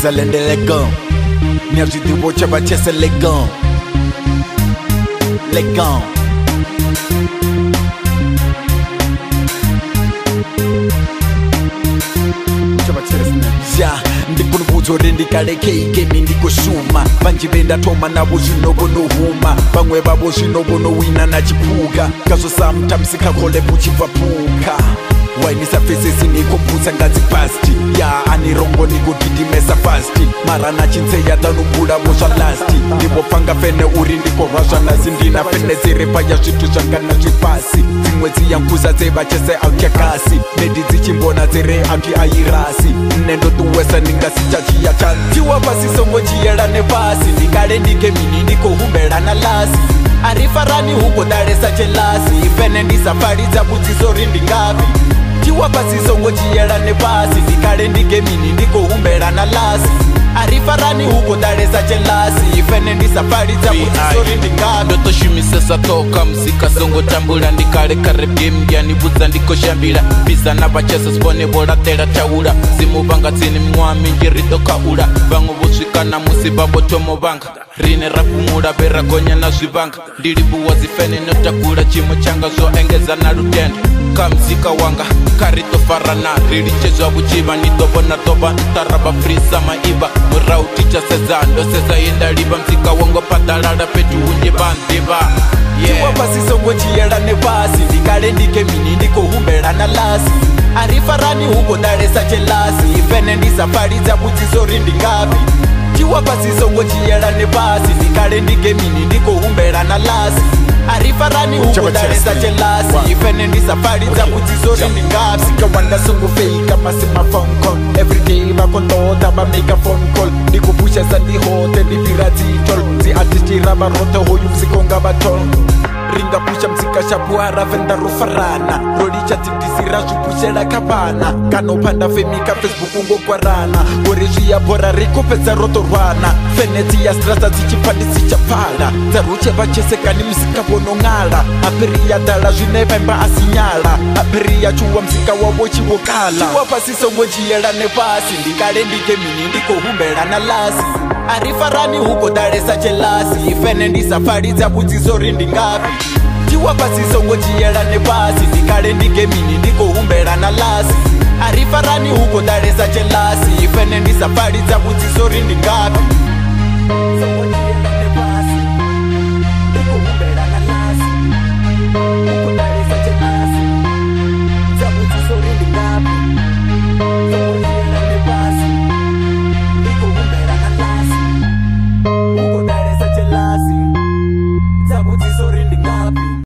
Zalende legan Miaji di wocha bachese legan Legan Ja, ndikuni buzore ndikaleke igemi ndikoshuma Vanji venda toma navo zvinovono huma Vamwe vavo zvinovono wina na chipuka Kazo sometimes kakole puchibva puka Wainisa fesesi nikobvutsa ngazi pasti Ya anirongo nikudidimesa fasti Mara nachinseya tanubula vozva lasti Ndivopfanga fene uri ndikorwa zvanazi ndina fene zirepa ya zvitu zvangana zvipasi Dzimwe dziyankuza dzevachese autyakasi Medi dzichimbona dzere auti airasi Nendotuwesa ningasichachiya chantiwa pasi songo chiyela nepasi Ndikale ndikemini ndikohumbelana lasi Arifarani huko daresa chelasi Ifene ndisafaridza budziso rindingapi Tiwa pasi songo chiyela nepasi Ndikale ndigemini ndikohumbelana lasi Arifarani huko daresa chelasi Ifene ndisafaridza budziso rindingapi Ndoto shumisesa toka mzika songo tambula Ndikale kare game yanibudza ndikoshambila Biza na bachesa spone bola tela taula Zimuvanga tsini mwami njirito kaula Vangu vuswika na musiba botomo vanga Rine rapumula bera gonya na zwivanga Ndilibuwa zifene notakula chimo changa zo engeza na lutendo Kamzika wanga karito farana Rilichezwa buchiba nitobona toba Ntaraba frisa maiba Murau ticha sezando Seza yenda liba mzika wango patalala Petu unje bandiba Tiwa pasi songo chiyela nepasi Ndikale ndikemini ndikohumbelana lasi Arifarani huko daresa chelasi Ifene ndisafaridza budziso rindingapi Tiwa pasi songo chiyela nepasi Ndikale ndigemini ndikohumbelana lasi Arifarani huko daresa chelasi Ifene ndisafaridza budziso rindingapi Sikawanda songo fake masima phone call Everyday vakondoda va make a phone call Ndikupusha sandihote ndipira titol Zi artistira varote hoyu msikonga vatol Ringa pusha mzika shabuara venda rofarana Rolicha tidisira zhupushela kapana Kano panda femika Facebook ungo kwarana Goreshi ya bora rikopeza roto rwana Feneti ya strata zichipandisi chapala Zaruche vachesekani mzika vonongala Apiri ya dala zvinevemba asinyala Apiri ya chuwa mzika wawochi wokala Chuwa pasi songo jiyela nepasi Ndikale ndikemini ndikohumbela na lasi Arifarani huko daresa chelasi Ifene ndisafaridza budziso rindingapi Tiwa pasi songo chiyela nepasi Ndikale ndigemini ndikohumbelana lasi Arifarani huko daresa chelasi Ifene ndisafaridza budziso rindingapi